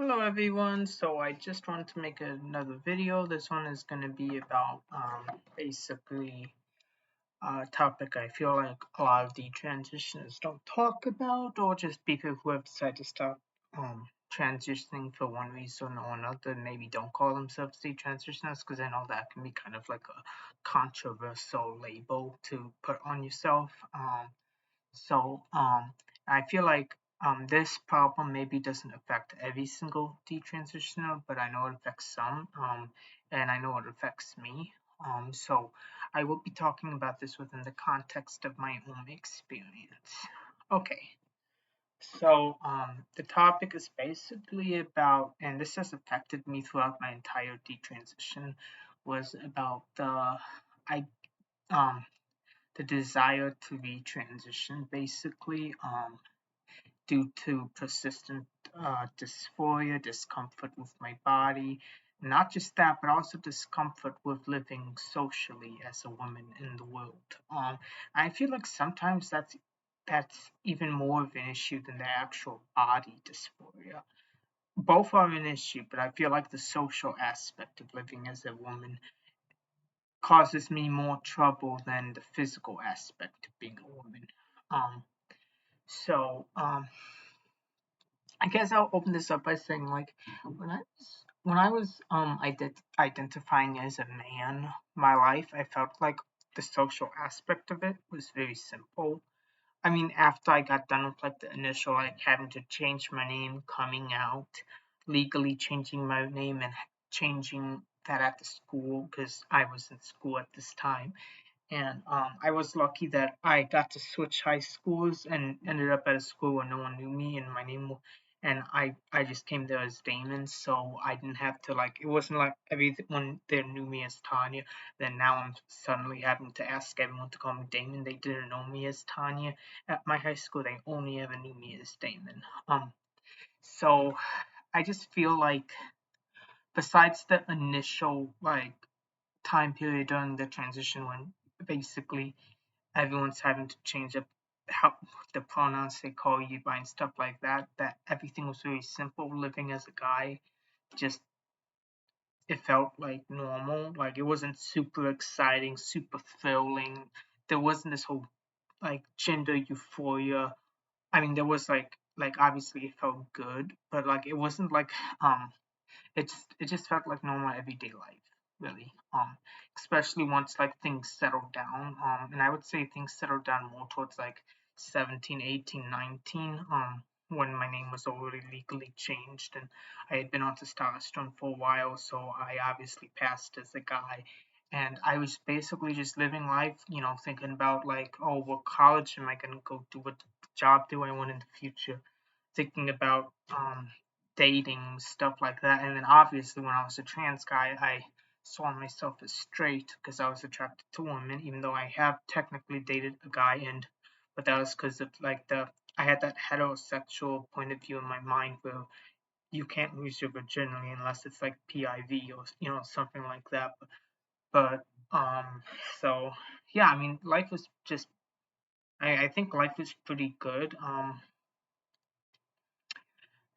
Hello everyone, so I just wanted to make another video. This one is going to be about basically a topic I feel like a lot of the transitioners don't talk about, or just people who have decided to stop transitioning for one reason or another, maybe don't call themselves detransitioners, because I know that can be kind of like a controversial label to put on yourself. So I feel like this problem maybe doesn't affect every single detransitioner, but I know it affects some, and I know it affects me. So I will be talking about this within the context of my own experience. Okay, so the topic is basically about, and this has affected me throughout my entire detransition, was about I um the desire to retransition basically due to persistent dysphoria, discomfort with my body. Not just that, but also discomfort with living socially as a woman in the world. I feel like sometimes that's even more of an issue than the actual body dysphoria. Both are an issue, but I feel like the social aspect of living as a woman causes me more trouble than the physical aspect of being a woman. Um, so I guess I'll open this up by saying like when I was identifying as a man, my life I felt like the social aspect of it was very simple. I mean, after I got done with like the initial like having to change my name, coming out, legally changing my name and changing that at the school because I was in school at this time, and I was lucky that I got to switch high schools and ended up at a school where no one knew me and my name, and I just came there as Damon, so I didn't have to like it wasn't like everyone there knew me as Tanya. Then now I'm suddenly having to ask everyone to call me Damon. They didn't know me as Tanya at my high school. They only ever knew me as Damon. So I just feel like besides the initial like time period during the transition when basically everyone's having to change up how the pronouns they call you by and stuff like that. That everything was very simple. Living as a guy, just it felt like normal. Like it wasn't super exciting, super thrilling. There wasn't this whole like gender euphoria. I mean, there was like obviously it felt good, but like it wasn't like it just felt like normal everyday life, really. Especially once like things settled down. And I would say things settled down more towards like 17, 18, 19. When my name was already legally changed and I had been on testosterone for a while, so I obviously passed as a guy. And I was basically just living life, thinking about like, oh, what college am I gonna go to? What job do I want in the future? Thinking about dating, stuff like that. And then obviously, when I was a trans guy, I saw myself as straight because I was attracted to women, even though I have technically dated a guy. And but that was because of like I had that heterosexual point of view in my mind where you can't lose your virginity unless it's like PIV or something like that. But so yeah, I mean, life was just. I think life was pretty good.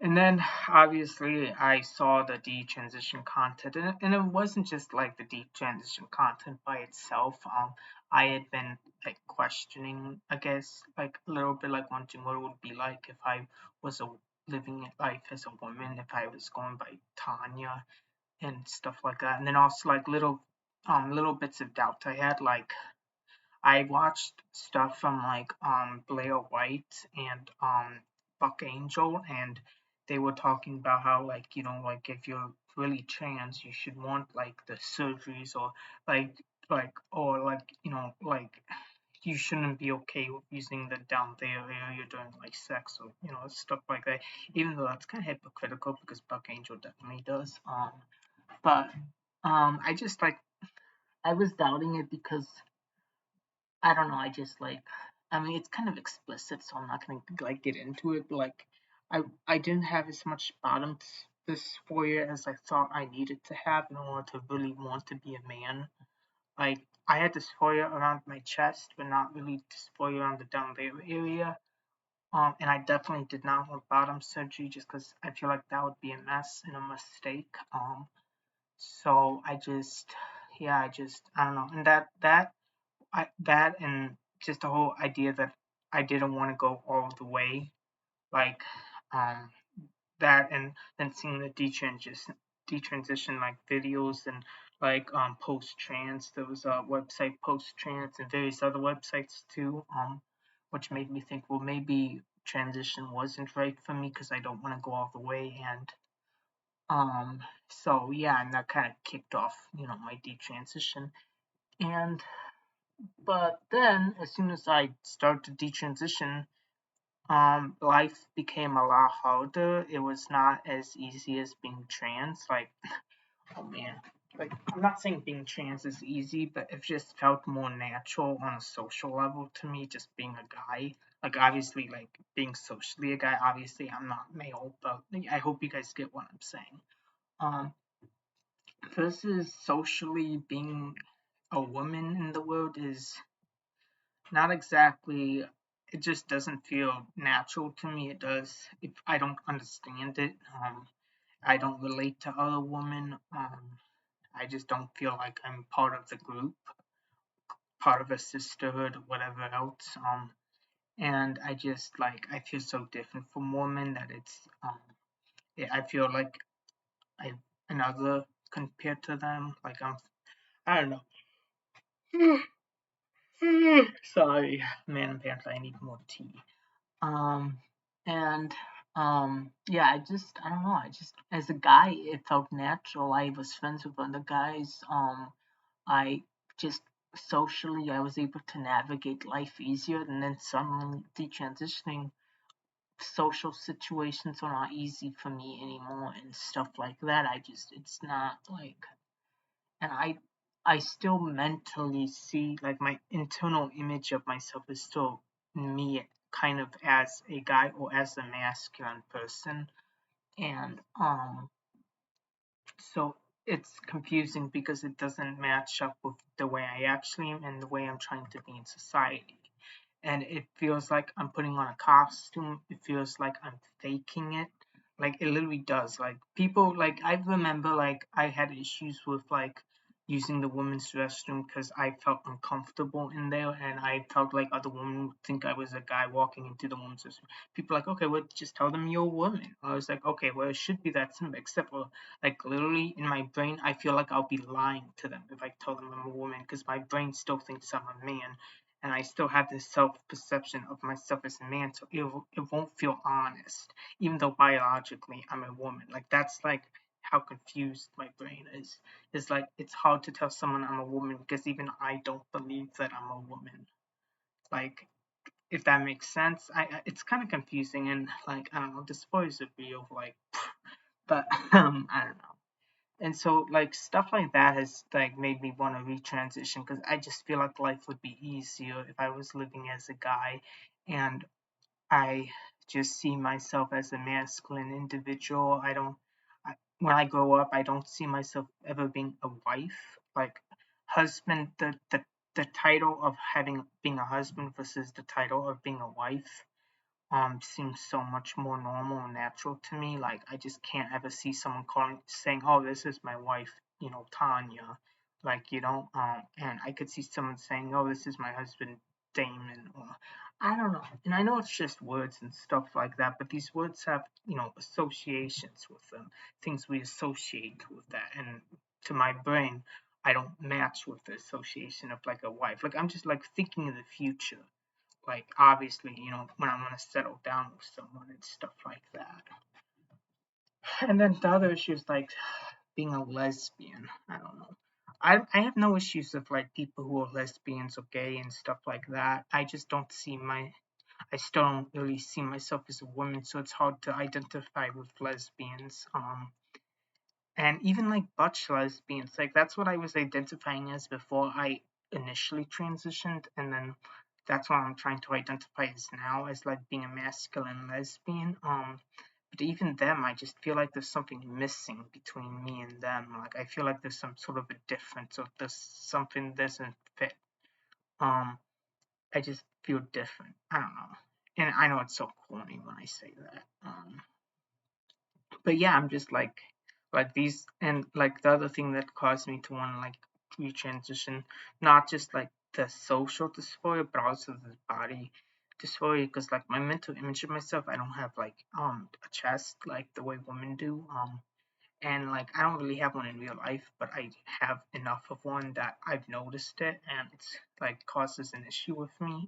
And then obviously I saw the detransition content, and it wasn't just like the detransition content by itself. I had been like questioning, I guess, like a little bit like wondering what it would be like if I was living life as a woman, if I was going by Tanya and stuff like that. And then also like little bits of doubt I had, like I watched stuff from like Blair White and Buck Angel, and they were talking about how like like if you're really trans, you should want like the surgeries or like or like like you shouldn't be okay with using the down there area during like sex or stuff like that. Even though that's kind of hypocritical because Buck Angel definitely does. But I just like I was doubting it because I don't know. I just like. I mean, it's kind of explicit, so I'm not gonna like get into it. But like, I didn't have as much bottom dysphoria as I thought I needed to have in order to really want to be a man. Like, I had dysphoria around my chest, but not really dysphoria around the down there area. And I definitely did not want bottom surgery just because I feel like that would be a mess and a mistake. So I don't know. And that and just the whole idea that I didn't want to go all the way, like, um, that, and then seeing the detransition like videos and like post trans. There was a website post trans and various other websites too, which made me think, well, maybe transition wasn't right for me because I don't want to go all the way. And um so yeah, and that kind of kicked off, my detransition. And but then as soon as I started to detransition, life became a lot harder. It was not as easy as being trans. Like, oh man, like, I'm not saying being trans is easy, but it just felt more natural on a social level to me, just being a guy. Like, obviously, like, being socially a guy, obviously I'm not male, but I hope you guys get what I'm saying. Um, versus socially being a woman in the world is not exactly, it just doesn't feel natural to me. It does, if I don't understand it. I don't relate to other women. I just don't feel like I'm part of the group, part of a sisterhood, whatever else. And I just, like, I feel so different from women that it's yeah, I feel like I another compared to them. Like, I don't know. Sorry, man. Apparently, I need more tea. Um, and yeah, I don't know. I just, as a guy, it felt natural. I was friends with other guys. I just socially, I was able to navigate life easier, and then suddenly detransitioning, social situations are not easy for me anymore and stuff like that. It's not like, and I still mentally see, like, my internal image of myself is still me kind of as a guy or as a masculine person. And so it's confusing because it doesn't match up with the way I actually am and the way I'm trying to be in society. And it feels like I'm putting on a costume. It feels like I'm faking it. Like, it literally does. Like, people, like, I remember, like, I had issues with, like, using the women's restroom because I felt uncomfortable in there, and I felt like other women would think I was a guy walking into the women's restroom. People like, okay, well, just tell them you're a woman. I was like, okay, well, it should be that simple. Except for, like, literally in my brain, I feel like I'll be lying to them if I tell them I'm a woman because my brain still thinks I'm a man, and I still have this self perception of myself as a man, so it won't feel honest, even though biologically I'm a woman. Like, that's like how confused my brain is. It's like it's hard to tell someone I'm a woman because even I don't believe that I'm a woman. Like, if that makes sense, it's kind of confusing, and, like, I don't know, the spoilers are real, like, but I don't know. And so, like, stuff like that has, like, made me want to retransition because I just feel like life would be easier if I was living as a guy, and I just see myself as a masculine individual. When I grow up, I don't see myself ever being a wife. Like, husband, the title of having being a husband versus the title of being a wife seems so much more normal and natural to me. Like, I just can't ever see someone saying, "Oh, this is my wife," Tanya. Like, and I could see someone saying, "Oh, this is my husband, Damon," or I don't know. And I know it's just words and stuff like that, but these words have, associations with them, things we associate with that. And to my brain, I don't match with the association of, like, a wife. Like, I'm just, like, thinking of the future, like, obviously, when I'm gonna settle down with someone and stuff like that. And then the other issues, like being a lesbian. I don't know. I have no issues with, like, people who are lesbians or gay and stuff like that. I just don't see I still don't really see myself as a woman, so it's hard to identify with lesbians. And even, like, butch lesbians, like, that's what I was identifying as before I initially transitioned, and then that's what I'm trying to identify as now, as, like, being a masculine lesbian. But even them, I just feel like there's something missing between me and them. Like, I feel like there's some sort of a difference, or there's something doesn't fit. Um, I just feel different. I don't know. and I know it's so corny when I say that. But yeah, I'm just like these, and like the other thing that caused me to want to like retransition, not just like the social dysphoria, but also the body dysphoria, because like my mental image of myself, I don't have like a chest like the way women do, and like I don't really have one in real life, but I have enough of one that I've noticed it, and it's like causes an issue with me.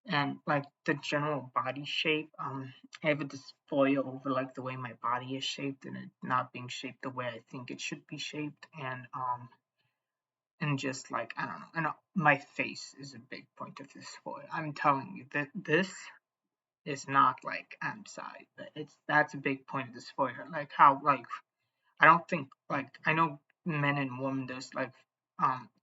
And like the general body shape, I have a dysphoria over like the way my body is shaped and it not being shaped the way I think it should be shaped, and just like I don't know, and my face is a big point of dysphoria. I'm telling you that this is not like, I'm sorry, but that's a big point of dysphoria. Like how like I don't think like I know men and women, there's like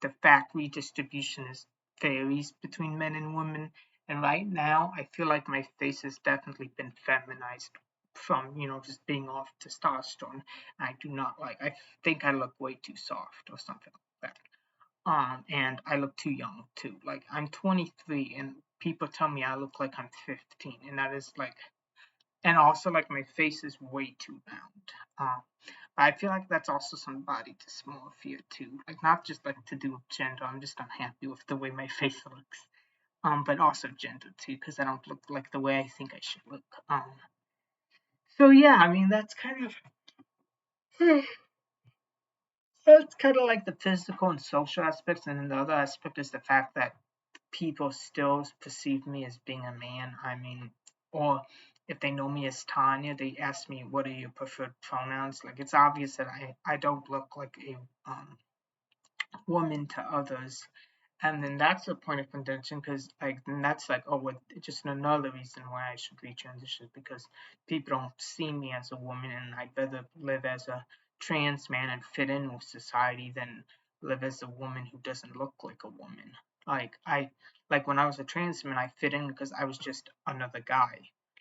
the fat redistribution is varies between men and women, and right now I feel like my face has definitely been feminized from just being off testosterone. I do not like, I think I look way too soft or something like that. And I look too young too. Like I'm 23 and people tell me I look like I'm 15, and that is like, and also like my face is way too round. I feel like that's also some body dysmorphia too. Like not just like to do with gender. I'm just unhappy with the way my face looks. But also gender too, because I don't look like the way I think I should look. So yeah, I mean that's kind of like the physical and social aspects, and then the other aspect is the fact that people still perceive me as being a man. I mean, or if they know me as Tanya, they ask me, "What are your preferred pronouns?" Like it's obvious that I don't look like a woman to others, and then that's a point of contention because like then that's like, oh, what, just another reason why I should retransition, because people don't see me as a woman, and I'd rather live as a trans man and fit in with society than live as a woman who doesn't look like a woman. Like when I was a trans man, I fit in because I was just another guy.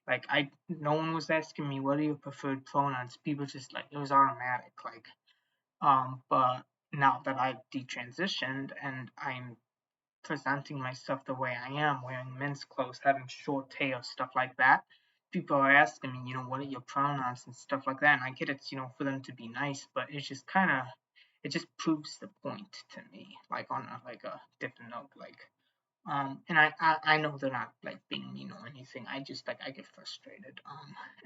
Like no one was asking me what are your preferred pronouns. People just like, it was automatic. But now that I've detransitioned and I'm presenting myself the way I am, wearing men's clothes, having short hair, stuff like that, people are asking me, what are your pronouns and stuff like that. And I get it's, for them to be nice, but it's just kind of, it just proves the point to me, like on a different note, like and I know they're not like being mean or anything. I just like I get frustrated.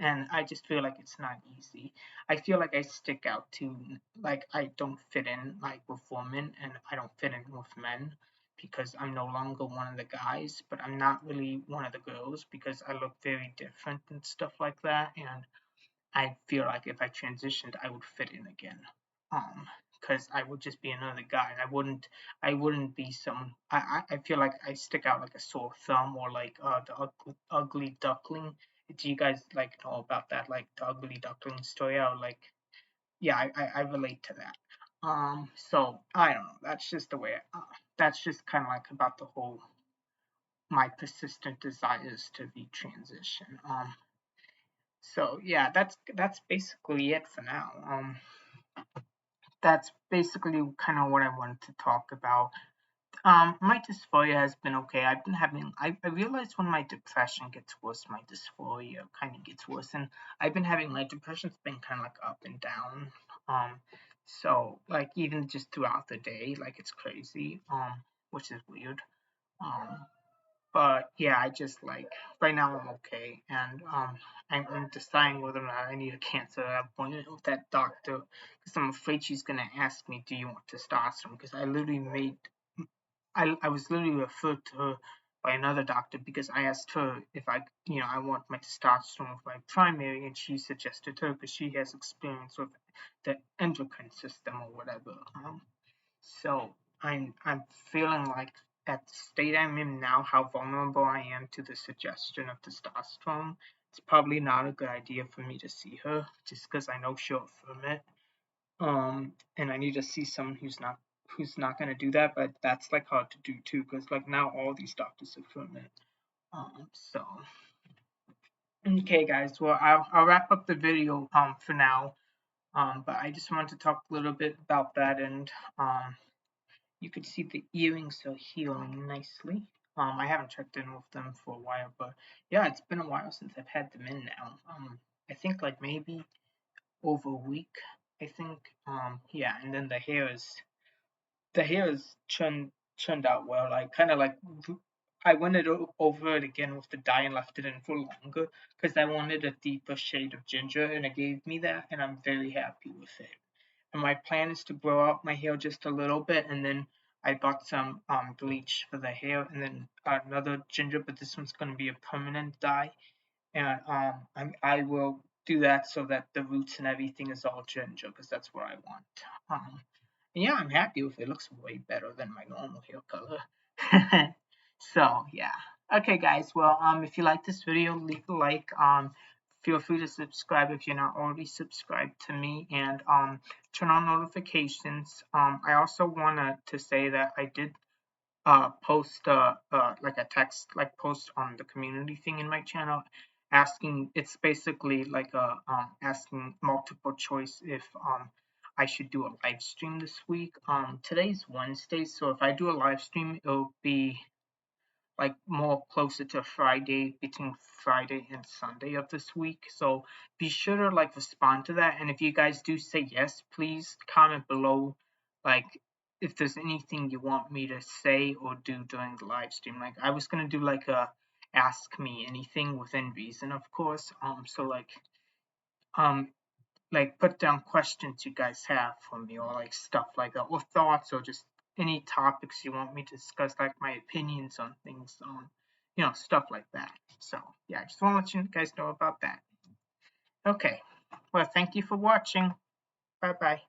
And I just feel like it's not easy. I feel like I stick out to, like I don't fit in like with women and I don't fit in with men because I'm no longer one of the guys, but I'm not really one of the girls because I look very different and stuff like that. And I feel like if I transitioned, I would fit in again. Um, because I would just be another guy. I wouldn't be some. I feel like I stick out like a sore thumb or like the ugly duckling. Do you guys like know about that? Like the ugly duckling story? Or like, yeah, I relate to that. So I don't know. That's just the way. That's just kind of like about the whole my persistent desires to be transition. So yeah, that's basically it for now. That's basically kind of what I wanted to talk about. My dysphoria has been okay. I've been having. I realized when my depression gets worse, my dysphoria kind of gets worse, and I've been having my depression's been kind of like up and down. So like even just throughout the day, like it's crazy. Which is weird. Um, but yeah, I just like right now I'm okay, and I'm deciding whether or not I need a cancer appointment with that doctor because I'm afraid she's gonna ask me, "Do you want testosterone?" Because I was literally referred to her by another doctor because I asked her if I want my testosterone with my primary, and she suggested her because she has experience with the endocrine system or whatever. So I'm feeling like at the state I'm in now, how vulnerable I am to the suggestion of testosterone. It's probably not a good idea for me to see her just because I know she'll affirm it. And I need to see someone who's not gonna do that, but that's like hard to do too because like now all these doctors affirm it. So okay, guys. Well, I'll wrap up the video for now. But I just wanted to talk a little bit about that, and you could see the earrings are healing nicely. I haven't checked in with them for a while, but yeah, it's been a while since I've had them in now. I think like maybe over a week. I think. Yeah, and then the hair is churned out well. I kind of like I went over it again with the dye and left it in for longer because I wanted a deeper shade of ginger, and it gave me that, and I'm very happy with it. And my plan is to grow out my hair just a little bit, and then I bought some bleach for the hair, and then another ginger, but this one's gonna be a permanent dye, and I will do that so that the roots and everything is all ginger because that's what I want. Um, and yeah, I'm happy with it. It looks way better than my normal hair color. So yeah. Okay, guys. Well, if you like this video, leave a like. Feel free to subscribe if you're not already subscribed to me, and turn on notifications. I also wanted to say that I did post like a text like post on the community thing in my channel asking. It's basically like a asking multiple choice if I should do a live stream this week. Today's Wednesday, so if I do a live stream, it'll be like more closer to Friday, between Friday and Sunday of this week. So be sure to like respond to that. And if you guys do say yes, please comment below like if there's anything you want me to say or do during the live stream. Like I was gonna do like a ask me anything within reason, of course. So um like put down questions you guys have for me or like stuff like that or thoughts or just any topics you want me to discuss, like my opinions on things, stuff like that. So yeah, I just want to let you guys know about that. Okay, well, thank you for watching. Bye bye.